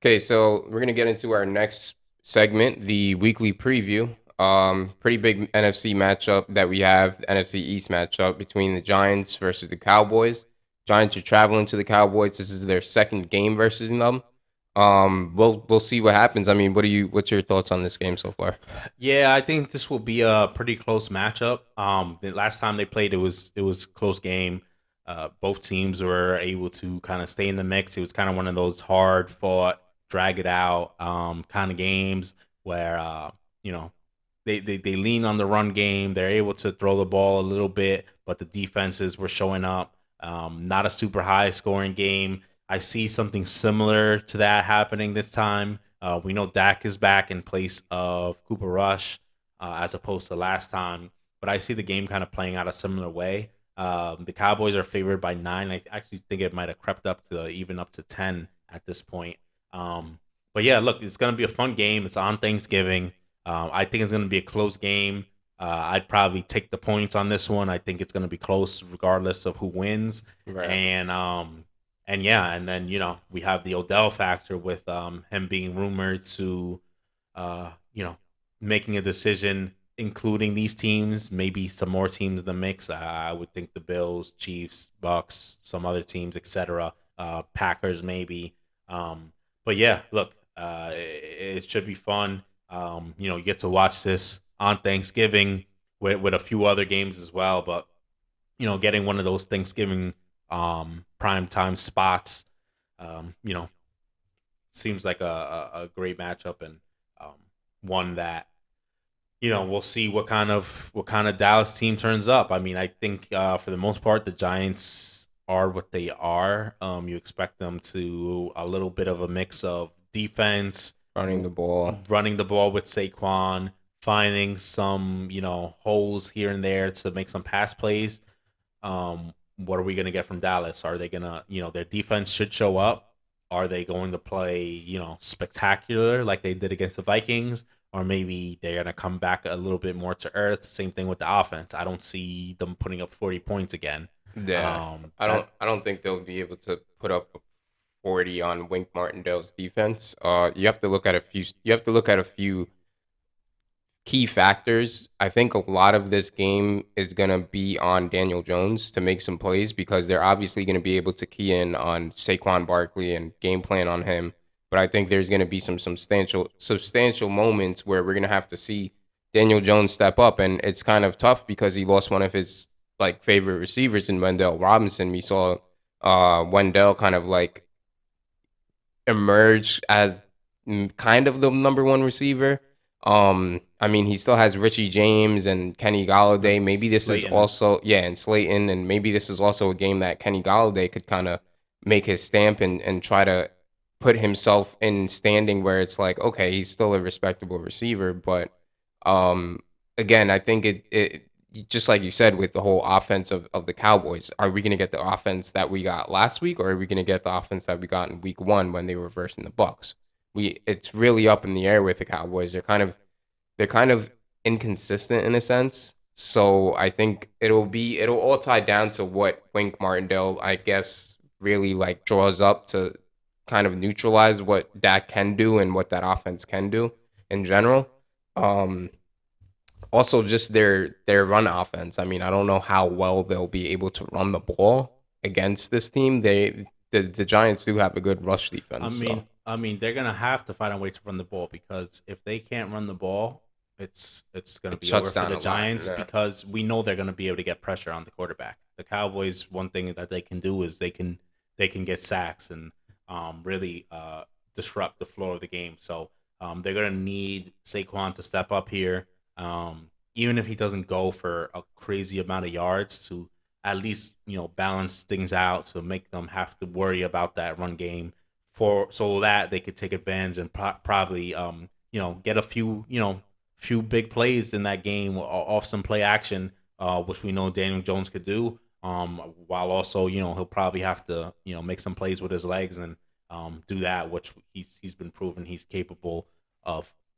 Okay, so we're gonna get into our next segment, the weekly preview. Pretty big NFC matchup that we have, the NFC East matchup between the Giants versus the Cowboys. Giants are traveling to the Cowboys. This is their second game versus them. We'll see what happens. I mean, what's your thoughts on this game so far? Yeah, I think this will be a pretty close matchup. The last time they played, it was a close game. Both teams were able to kind of stay in the mix. It was kind of one of those hard fought, drag it out kind of games where you know they lean on the run game. They're able to throw the ball a little bit, but the defenses were showing up. Not a super high scoring game. I see something similar to that happening this time. We know Dak is back in place of Cooper Rush as opposed to last time, but I see the game kind of playing out a similar way. The Cowboys are favored by 9. I actually think it might have crept up to even up to 10 at this point. But yeah, look, it's going to be a fun game. It's on Thanksgiving. I think it's going to be a close game. I'd probably take the points on this one. I think it's going to be close regardless of who wins. Right. And and yeah, and then we have the Odell factor with him being rumored to uh you know making a decision including these teams, maybe some more teams in the mix. I would think the Bills, Chiefs, Bucks, some other teams, etc. Packers maybe. But yeah, look, it should be fun. You get to watch this on Thanksgiving with a few other games as well. But getting one of those Thanksgiving prime time spots, you know, seems like a great matchup and um, one that we'll see what kind of Dallas team turns up. I mean, I think for the most part the Giants are what they are. You expect them to a little bit of a mix of defense, Running the ball. running the ball with Saquon, finding some holes here and there to make some pass plays. What are we going to get from Dallas? Are they going to, their defense should show up? Are they going to play, spectacular like they did against the Vikings? Or maybe they're going to come back a little bit more to earth. Same thing with the offense. I don't see them putting up 40 points again. Yeah. That I don't think they'll be able to put up 40 on Wink Martindale's defense. You have to look at a few key factors. I think a lot of this game is going to be on Daniel Jones to make some plays because they're obviously going to be able to key in on Saquon Barkley and game plan on him. But I think there's going to be some substantial moments where we're going to have to see Daniel Jones step up, and it's kind of tough because he lost one of his like favorite receivers in Wendell Robinson. We saw Wendell kind of like emerge as kind of the number one receiver. I mean, he still has Richie James and Kenny Galladay. Maybe this is Slayton. also, yeah, and Slayton, and maybe this is also a game that Kenny Galladay could kind of make his stamp and try to put himself in standing where it's like, okay, he's still a respectable receiver, but um, again, I think it just like you said with the whole offense of the Cowboys, are we going to get the offense that we got last week, or are we going to get the offense that we got in week one when they were versing the Bucks? It's really up in the air with the Cowboys. They're kind of inconsistent in a sense. So I think it'll all tie down to what Wink Martindale, I guess, really like draws up to kind of neutralize what Dak can do and what that offense can do in general. Um, Also, just their run offense. I mean, I don't know how well they'll be able to run the ball against this team. The Giants do have a good rush I defense, so mean, I mean, they're gonna have to find a way to run the ball because if they can't run the ball, it's gonna it be over shuts for down the a lot. Giants Yeah. because we know they're gonna be able to get pressure on the quarterback. The Cowboys, one thing that they can do is they can get sacks and really disrupt the flow of the game. So they're gonna need Saquon to step up here. Even if he doesn't go for a crazy amount of yards to at least balance things out to make them have to worry about that run game for so that they could take advantage and probably get a few big plays in that game off some play action, which we know Daniel Jones could do. While also he'll probably have to make some plays with his legs and do that, which he's been proven he's capable of